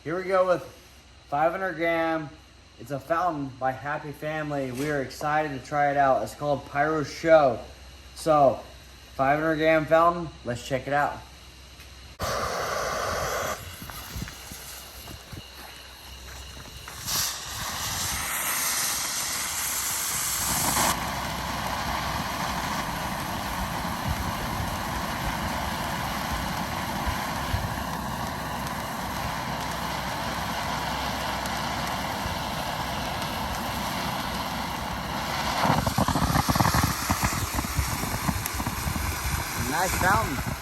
Here we go with 500 gram. It's a fountain by Happy Family. We are excited to try it out. It's called Pyro Show. So, 500 gram fountain, let's check it out. Nice fountain.